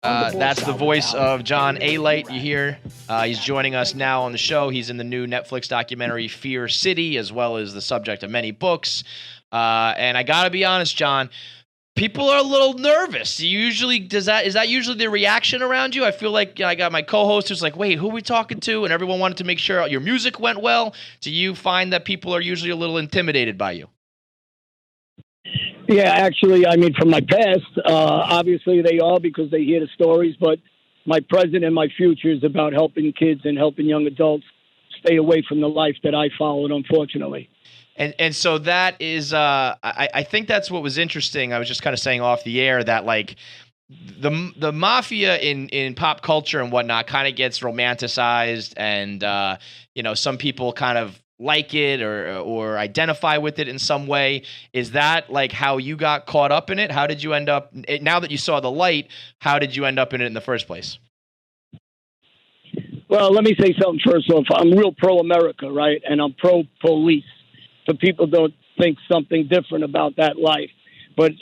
That's the voice of John Alite. You hear? He's joining us now on the show. He's in the new Netflix documentary Fear City, as well as the subject of many books. And I gotta be honest, John, people are a little nervous. Is that usually the reaction around you? I feel like I got my co-host who's like, "Wait, who are we talking to?" And everyone wanted to make sure your music went well. Do you find that people are usually a little intimidated by you? Yeah, actually, I mean, from my past, obviously they are because they hear the stories, but my present and my future is about helping kids and helping young adults stay away from the life that I followed, unfortunately. And so that is, I think that's what was interesting. I was just kind of saying off the air that like the mafia in pop culture and whatnot kind of gets romanticized, and some people kind of like it or identify with it in some way. Is that like how you got caught up in it? How did you end up, now that you saw the light, how did you end up in it in the first place? Well, let me say something first off. I'm real pro-America, right? And I'm pro-police. So people don't think something different about that life. But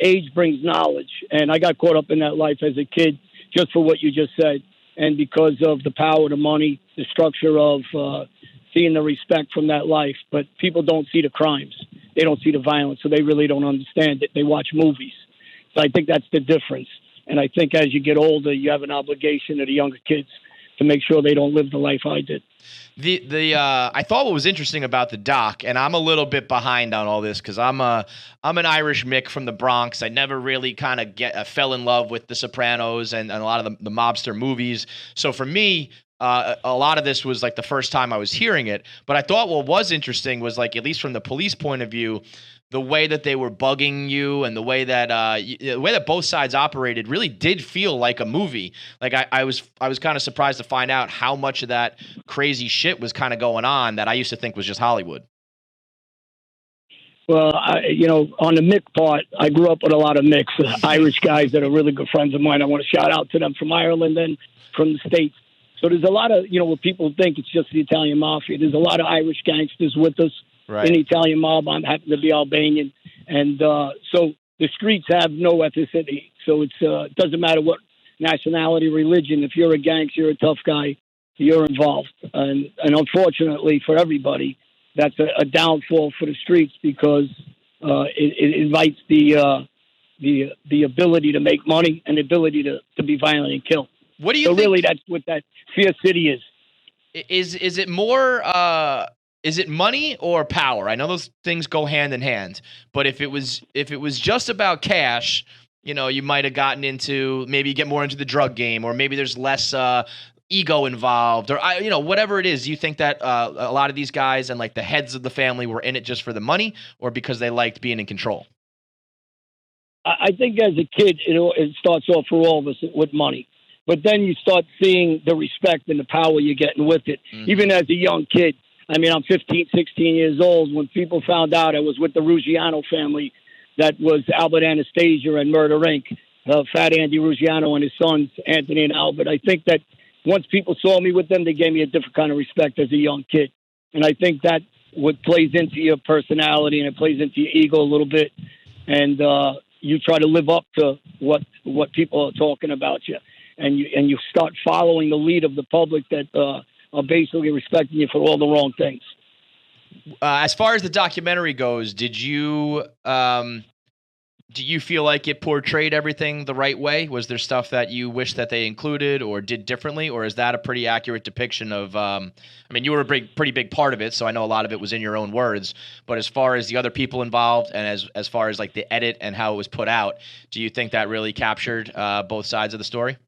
age brings knowledge. And I got caught up in that life as a kid just for what you just said. And because of the power, the money, the structure of seeing the respect from that life. But people don't see the crimes. They don't see the violence. So they really don't understand it. They watch movies. So I think that's the difference. And I think as you get older, you have an obligation to the younger kids to make sure they don't live the life I did. I thought what was interesting about the doc, and I'm a little bit behind on all this because I'm an Irish Mick from the Bronx. I never really kind of fell in love with The Sopranos and a lot of the mobster movies. So for me, a lot of this was like the first time I was hearing it. But I thought what was interesting was, like, at least from the police point of view, the way that they were bugging you and the way that both sides operated really did feel like a movie. Like I was kind of surprised to find out how much of that crazy shit was kind of going on that I used to think was just Hollywood. Well, on the Mick part, I grew up with a lot of Micks, Irish guys that are really good friends of mine. I want to shout out to them from Ireland and from the States. So there's a lot of, what people think it's just the Italian mafia. There's a lot of Irish gangsters with us. Right. In the Italian mob. I happen to be Albanian. And so the streets have no ethnicity. So it doesn't matter what nationality, religion. If you're a gangster, you're a tough guy, you're involved. And unfortunately for everybody, that's a downfall for the streets because it invites the ability to make money and the ability to be violent and kill. What do you think? Really, that's what that Fear City is. Is it more... Is it money or power? I know those things go hand in hand, but if it was just about cash, you might have gotten into, maybe get more into the drug game, or maybe there's less ego involved, or whatever it is. Do you think that a lot of these guys and like the heads of the family were in it just for the money, or because they liked being in control? I think as a kid, it starts off for all of us with money, but then you start seeing the respect and the power you're getting with it. Mm-hmm. Even as a young kid. I mean, I'm 15, 16 years old. When people found out I was with the Ruggiano family, that was Albert Anastasia and Murder Inc., Fat Andy Ruggiano and his sons, Anthony and Albert. I think that once people saw me with them, they gave me a different kind of respect as a young kid. And I think that what plays into your personality and it plays into your ego a little bit. And you try to live up to what people are talking about you. And you start following the lead of the public that are basically respecting you for all the wrong things. As far as the documentary goes, do you feel like it portrayed everything the right way? Was there stuff that you wish that they included or did differently, or is that a pretty accurate depiction of? You were a pretty big part of it, so I know a lot of it was in your own words. But as far as the other people involved, and as far as like the edit and how it was put out, do you think that really captured both sides of the story?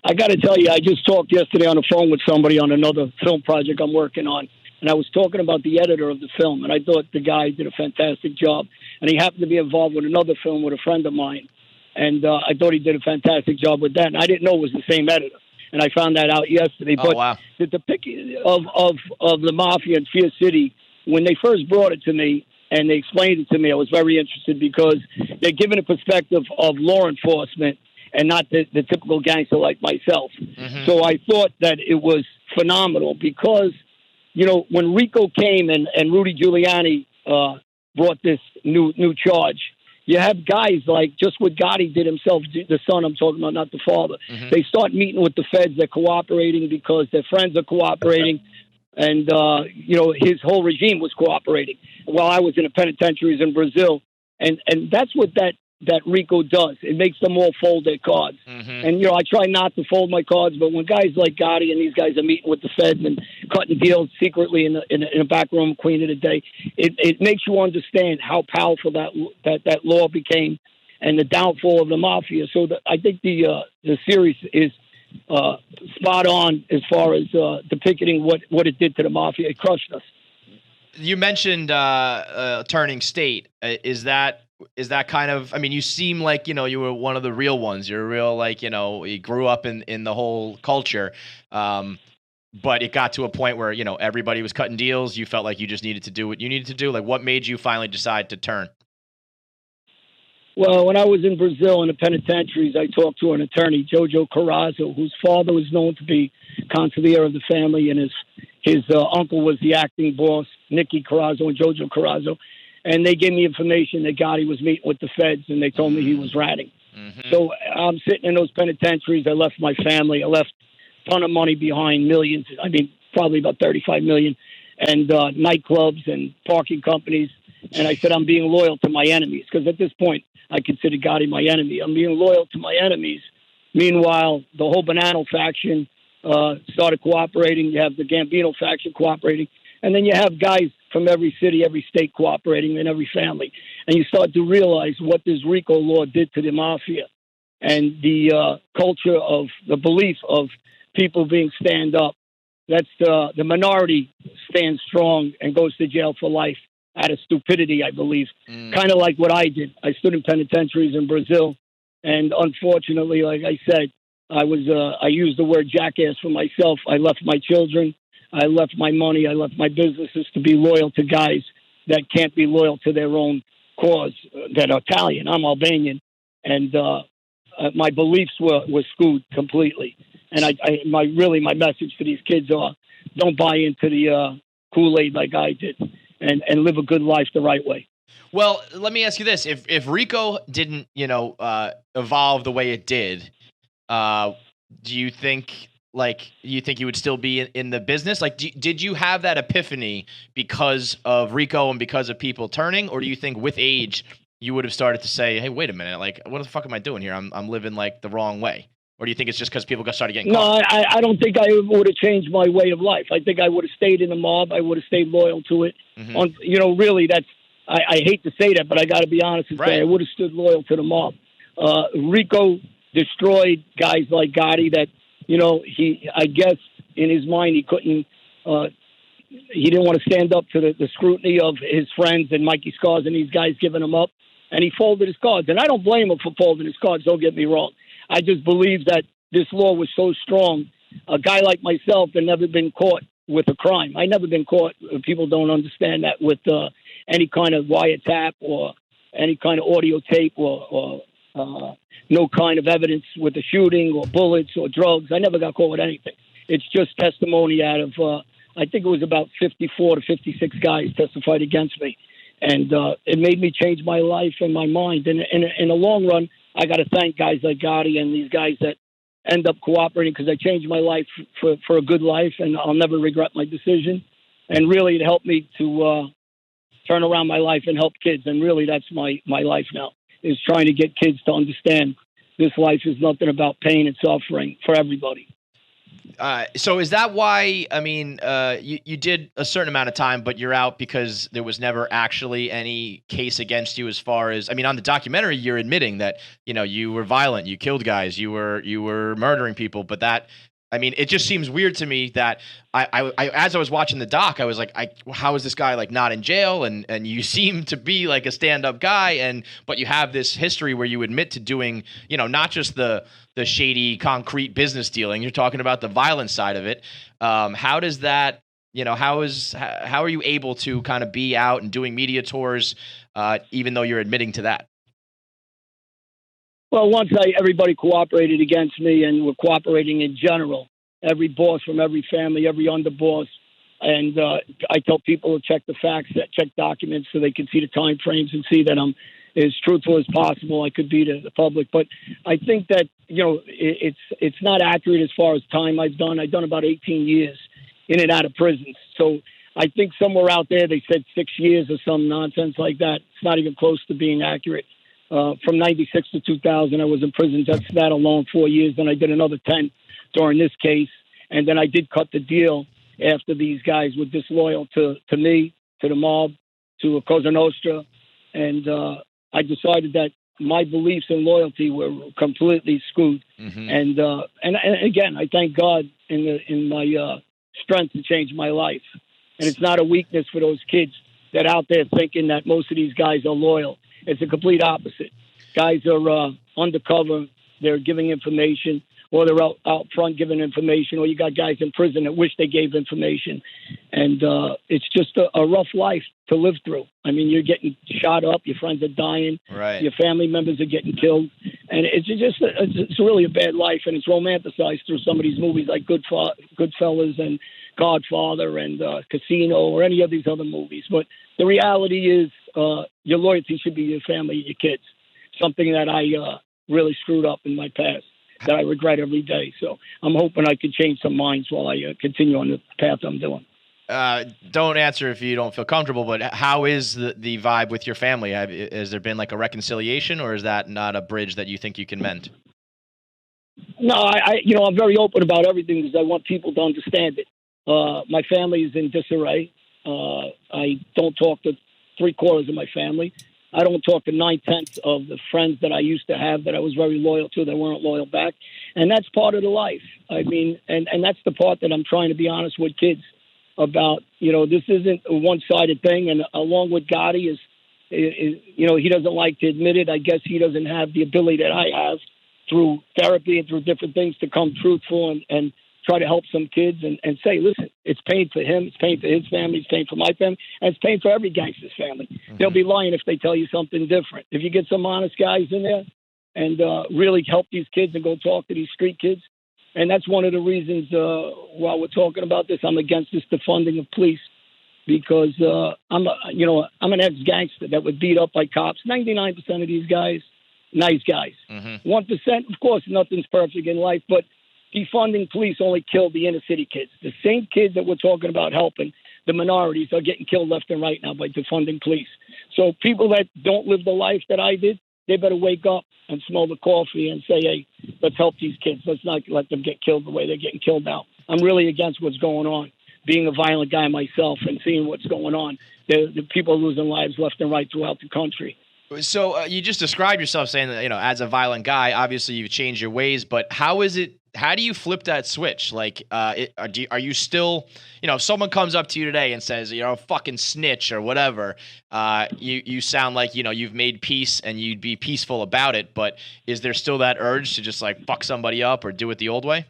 I got to tell you, I just talked yesterday on the phone with somebody on another film project I'm working on, and I was talking about the editor of the film, and I thought the guy did a fantastic job, and he happened to be involved with another film with a friend of mine, and I thought he did a fantastic job with that, and I didn't know it was the same editor, and I found that out yesterday. Oh, but wow. The depiction of the Mafia in Fear City, when they first brought it to me, and they explained it to me, I was very interested because they're giving a perspective of law enforcement and not the typical gangster like myself. Mm-hmm. So I thought that it was phenomenal because, when Rico came and Rudy Giuliani brought this new charge, you have guys like just what Gotti did himself, the son I'm talking about, not the father. Mm-hmm. They start meeting with the feds. They're cooperating because their friends are cooperating. And, his whole regime was cooperating while I was in the penitentiaries in Brazil. And that's what that Rico does. It makes them all fold their cards. Mm-hmm. And, I try not to fold my cards, but when guys like Gotti and these guys are meeting with the feds and cutting deals secretly in a back room, Queen of the Day, it makes you understand how powerful that law became and the downfall of the Mafia. So I think the series is spot on as far as depicting what it did to the Mafia. It crushed us. You mentioned turning state. Is that kind of? I mean, you seem like you were one of the real ones. You're real, you grew up in the whole culture. But it got to a point where everybody was cutting deals. You felt like you just needed to do what you needed to do. Like, what made you finally decide to turn? Well, when I was in Brazil in the penitentiaries, I talked to an attorney, Jojo Carrazzo, whose father was known to be consigliere of the family, and his uncle was the acting boss, Nicky Carrazzo and Jojo Carrazzo. And they gave me information that Gotti was meeting with the feds, and they told me he was ratting. Mm-hmm. So I'm sitting in those penitentiaries. I left my family. I left a ton of money behind, millions. I mean, probably about 35 million, and nightclubs and parking companies. And I said, I'm being loyal to my enemies, because at this point, I consider Gotti my enemy. I'm being loyal to my enemies. Meanwhile, the whole Bonanno faction started cooperating. You have the Gambino faction cooperating. And then you have guys from every city, every state cooperating, and every family. And you start to realize what this Rico law did to the Mafia and the culture of the belief of people being stand up. That's the minority stands strong and goes to jail for life out of stupidity, I believe. Kind of like what I did. I stood in penitentiaries in Brazil, and unfortunately, like I said, I used the word jackass for myself. I left my children, I left my money, I left my businesses to be loyal to guys that can't be loyal to their own cause, that are Italian. I'm Albanian, and my beliefs were screwed completely. And my message to these kids are, don't buy into the Kool-Aid like I did. And live a good life the right way. Well, let me ask you this: if Rico didn't, evolve the way it did, do you think you would still be in the business? Like, did you have that epiphany because of Rico and because of people turning, or do you think with age you would have started to say, "Hey, wait a minute! Like, what the fuck am I doing here? I'm living like the wrong way." Or do you think it's just because people started getting caught? No, I don't think I would have changed my way of life. I think I would have stayed in the mob. I would have stayed loyal to it. Mm-hmm. Really, I hate to say that, but I got to be honest and say I would have stood loyal to the mob. Rico destroyed guys like Gotti that, I guess in his mind he couldn't, he didn't want to stand up to the scrutiny of his friends and Mikey Scars and these guys giving him up. And he folded his cards. And I don't blame him for folding his cards, don't get me wrong. I just believe that this law was so strong. A guy like myself had never been caught with a crime. I never been caught. People don't understand that with any kind of wiretap or any kind of audio tape or no kind of evidence with a shooting or bullets or drugs. I never got caught with anything. It's just testimony out of, I think it was about 54 to 56 guys testified against me. And it made me change my life and my mind. And in the long run, I got to thank guys like Gotti and these guys that end up cooperating, because I changed my life for a good life, and I'll never regret my decision. And really, it helped me to turn around my life and help kids. And really, that's my life now, is trying to get kids to understand this life is nothing about pain and suffering for everybody. So is that why, I mean, you did a certain amount of time, but you're out because there was never actually any case against you as far as, I mean, on the documentary, you're admitting that, you were violent, you killed guys, you were murdering people, but that, I mean, it just seems weird to me that I as I was watching the doc, I was like, how is this guy like not in jail? And you seem to be like a stand-up guy, but you have this history where you admit to doing, not just the shady concrete business dealing. You're talking about the violence side of it. How does that, how are you able to kind of be out and doing media tours, even though you're admitting to that? Well, once everybody cooperated against me, and were cooperating in general, every boss from every family, every underboss. And I tell people to check the facts, check documents so they can see the time frames and see that I'm as truthful as possible I could be to the public. But I think that, it's not accurate as far as time I've done. I've done about 18 years in and out of prisons. So I think somewhere out there they said 6 years or some nonsense like that. It's not even close to being accurate. From 96 to 2000, I was in prison just that alone 4 years. Then I did another 10 during this case. And then I did cut the deal after these guys were disloyal to me, to the mob, to Cosa Nostra. And I decided that my beliefs and loyalty were completely screwed. Mm-hmm. And again, I thank God in my strength to change my life. And it's not a weakness for those kids that out there thinking that most of these guys are loyal. It's the complete opposite. Guys are undercover. They're giving information, or they're out front giving information, or you got guys in prison that wish they gave information. And it's just a rough life to live through. I mean, you're getting shot up. Your friends are dying. Right. Your family members are getting killed. And it's it's really a bad life. And it's romanticized through some of these movies like Goodfellas and Godfather and Casino or any of these other movies. But the reality is your loyalty should be your family and your kids, something that I really screwed up in my past that I regret every day. So I'm hoping I can change some minds while I continue on the path I'm doing. Don't answer if you don't feel comfortable, but how is the vibe with your family? Has there been like a reconciliation, or is that not a bridge that you think you can mend? No, I'm very open about everything because I want people to understand it. My family is in disarray. I don't talk to 3/4 of my family. I don't talk to 9/10 of the friends that I used to have that I was very loyal to that weren't loyal back. And that's part of the life. I mean, and that's the part that I'm trying to be honest with kids about. This isn't a one-sided thing. And along with Gotti is he doesn't like to admit it. I guess he doesn't have the ability that I have through therapy and through different things to come truthful and try to help some kids and say, listen, it's pain for him, it's pain for his family, it's pain for my family, and it's pain for every gangster's family. Mm-hmm. They'll be lying if they tell you something different. If you get some honest guys in there and really help these kids and go talk to these street kids, and that's one of the reasons while we're talking about this, I'm against this defunding of police because I'm an ex-gangster that was beat up by cops. 99% of these guys, nice guys. Mm-hmm. 1%, of course, nothing's perfect in life, but defunding police only killed the inner city kids. The same kids that we're talking about helping, the minorities, are getting killed left and right now by defunding police. So people that don't live the life that I did, they better wake up and smell the coffee and say, hey, let's help these kids. Let's not let them get killed the way they're getting killed now. I'm really against what's going on. Being a violent guy myself and seeing what's going on, the people are losing lives left and right throughout the country. So you just described yourself saying that, as a violent guy, obviously you've changed your ways, but how do you flip that switch? Like, are you still, if someone comes up to you today and says, you're a fucking snitch or whatever, you sound like, you've made peace and you'd be peaceful about it, but is there still that urge to just like fuck somebody up or do it the old way?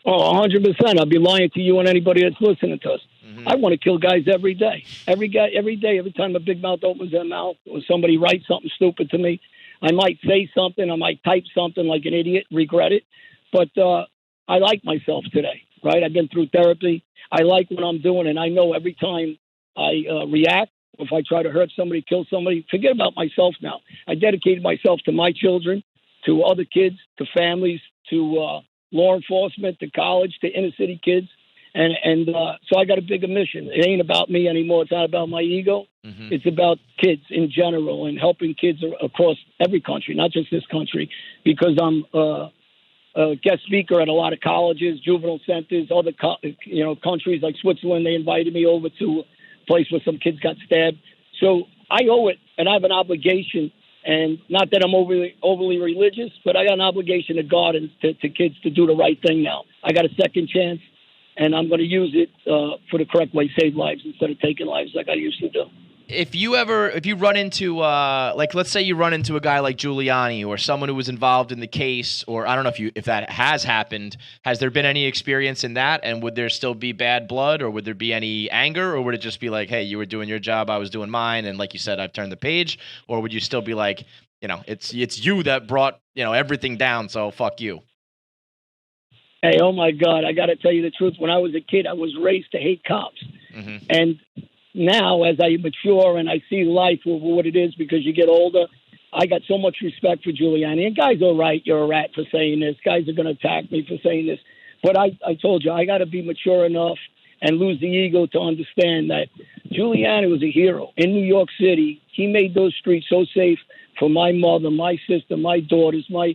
Oh, 100%. I'll be lying to you and anybody that's listening to us. Mm-hmm. I want to kill guys every day. Every day, every time a big mouth opens their mouth or somebody writes something stupid to me, I might say something, I might type something like an idiot, regret it. But I like myself today, right? I've been through therapy. I like what I'm doing, and I know every time I react, if I try to hurt somebody, kill somebody, forget about myself now. I dedicated myself to my children, to other kids, to families, to law enforcement, to college, to inner city kids. And so I got a bigger mission. It ain't about me anymore. It's not about my ego. Mm-hmm. It's about kids in general and helping kids across every country, not just this country, because I'm a guest speaker at a lot of colleges, juvenile centers, other countries like Switzerland. They invited me over to a place where some kids got stabbed. So I owe it, and I have an obligation. And not that I'm overly religious, but I got an obligation to God and to kids to do the right thing now. I got a second chance, and I'm going to use it for the correct way, save lives instead of taking lives like I used to do. If you run into, let's say you run into a guy like Giuliani or someone who was involved in the case, or I don't know if that has happened, has there been any experience in that? And would there still be bad blood, or would there be any anger, or would it just be like, hey, you were doing your job, I was doing mine, and like you said, I've turned the page? Or would you still be like, it's you that brought, everything down, so fuck you? Hey, oh my God, I got to tell you the truth. When I was a kid, I was raised to hate cops. Mm-hmm. And now, as I mature and I see life for what it is, because you get older, I got so much respect for Giuliani. And guys are right, you're a rat for saying this. Guys are going to attack me for saying this. But I told you, I got to be mature enough and lose the ego to understand that Giuliani was a hero in New York City. He made those streets so safe for my mother, my sister, my daughters, my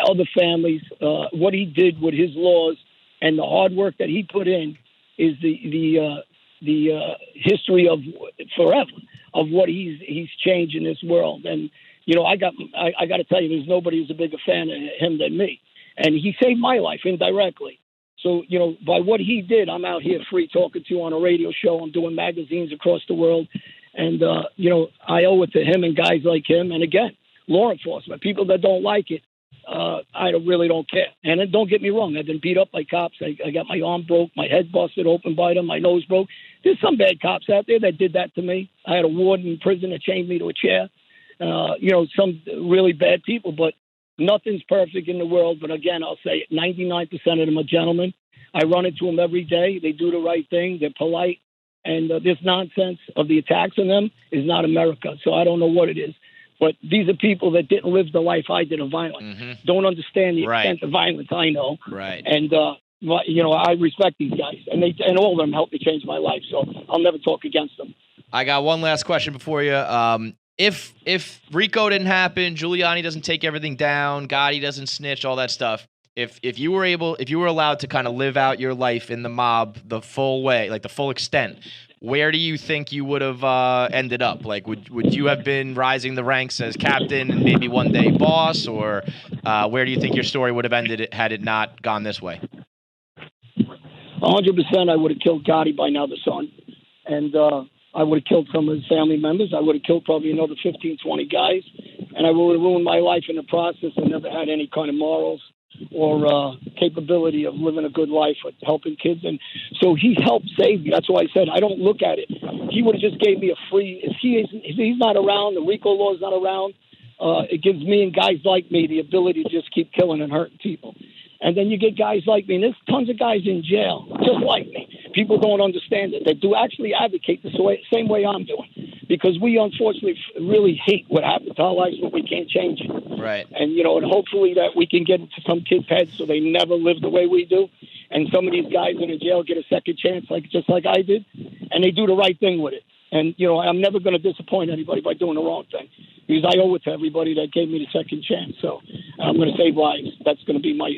other families. What he did with his laws and the hard work that he put in is the history of forever of what he's changed in this world. And I got to tell you, there's nobody who's a bigger fan of him than me. And he saved my life indirectly. So, by what he did, I'm out here free talking to you on a radio show. I'm doing magazines across the world. And, I owe it to him and guys like him. And again, law enforcement, people that don't like it, I really don't care. And then, don't get me wrong, I've been beat up by cops. I got my arm broke, my head busted open by them, my nose broke. There's some bad cops out there that did that to me. I had a warden in prison that chained me to a chair. Some really bad people, but nothing's perfect in the world. But again, I'll say 99% of them are gentlemen. I run into them every day. They do the right thing. They're polite. And this nonsense of the attacks on them is not America. So I don't know what it is. But these are people that didn't live the life I did of violence. Mm-hmm. Don't understand the extent of violence I know. Right. And, I respect these guys. And all of them helped me change my life. So I'll never talk against them. I got one last question before you. If Rico didn't happen, Giuliani doesn't take everything down, Gotti doesn't snitch, all that stuff. If you were allowed to kind of live out your life in the mob the full way, like the full extent, where do you think you would have ended up? Like, would you have been rising the ranks as captain and maybe one day boss, or where do you think your story would have ended had it not gone this way? 100%, I would have killed Gotti by now, the son, and I would have killed some of his family members. I would have killed probably another 15, 20 guys, and I would have ruined my life in the process and never had any kind of morals or capability of living a good life or helping kids. And so he helped save me. That's why I said I don't look at it. He would have just gave me a free. If he's not around, the Rico law is not around, it gives me and guys like me the ability to just keep killing and hurting people. And then you get guys like me, and there's tons of guys in jail just like me. People don't understand it. They do actually advocate the same way I'm doing, because we unfortunately really hate what happened to our lives, but we can't change it. Right. And, and hopefully that we can get into some kids' heads so they never live the way we do. And some of these guys in the jail get a second chance, just like I did, and they do the right thing with it. And, I'm never going to disappoint anybody by doing the wrong thing, because I owe it to everybody that gave me the second chance. So I'm going to save lives. That's going to be my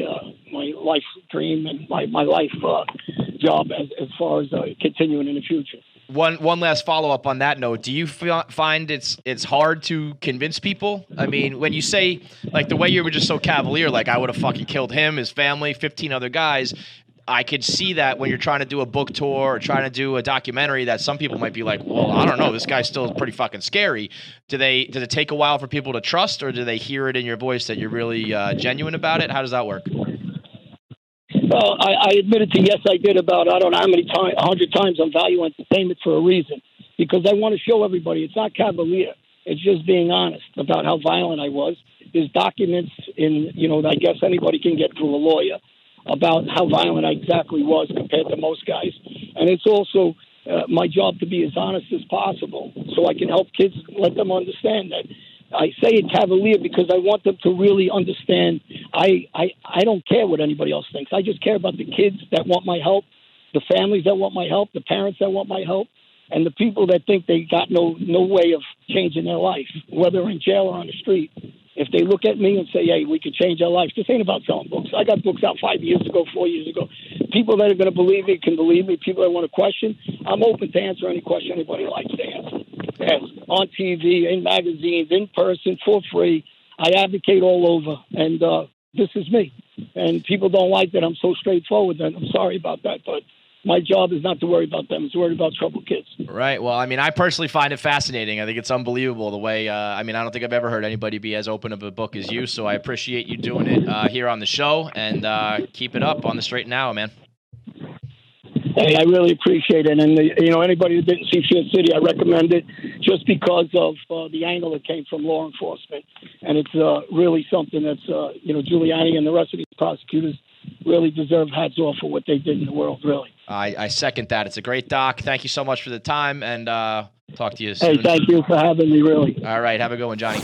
life dream and my life job as far as continuing in the future. One last follow-up on that note. Do you find it's hard to convince people? I mean, when you say, like, the way you were just so cavalier, like, I would have fucking killed him, his family, 15 other guys, I could see that when you're trying to do a book tour or trying to do a documentary, that some people might be like, well, I don't know, this guy's still pretty fucking scary. Does it take a while for people to trust, or do they hear it in your voice that you're really genuine about it? How does that work? Well, I admitted to yes, I did about, I don't know how many times, 100 times on Value Entertainment for a reason, because I want to show everybody it's not cavalier. It's just being honest about how violent I was. There's documents in, I guess anybody can get through a lawyer about how violent I exactly was compared to most guys. And it's also my job to be as honest as possible so I can help kids, let them understand that. I say it cavalier because I want them to really understand I don't care what anybody else thinks. I just care about the kids that want my help, the families that want my help, the parents that want my help, and the people that think they got no way of changing their life, whether in jail or on the street. If they look at me and say, hey, we could change our life, this ain't about selling books. I got books out 5 years ago, 4 years ago. People that are going to believe me can believe me. People that want to question, I'm open to answer any question anybody likes to answer. Yes, on TV, in magazines, in person, for free. I advocate all over, and this is me. And people don't like that I'm so straightforward, and I'm sorry about that, but my job is not to worry about them. It's to worry about troubled kids. Right. Well, I mean, I personally find it fascinating. I think it's unbelievable the way, I don't think I've ever heard anybody be as open of a book as you. So I appreciate you doing it here on the show, and keep it up on the straight and narrow, man. Hey, I really appreciate it. And, anybody who didn't see Fear City, I recommend it just because of the angle that came from law enforcement. And it's really something that's, Giuliani and the rest of these prosecutors really deserve hats off for what they did in the world, really. I second that. It's a great doc. Thank you so much for the time, and talk to you soon. Hey, thank you for having me, really. All right, have a good one, Johnny.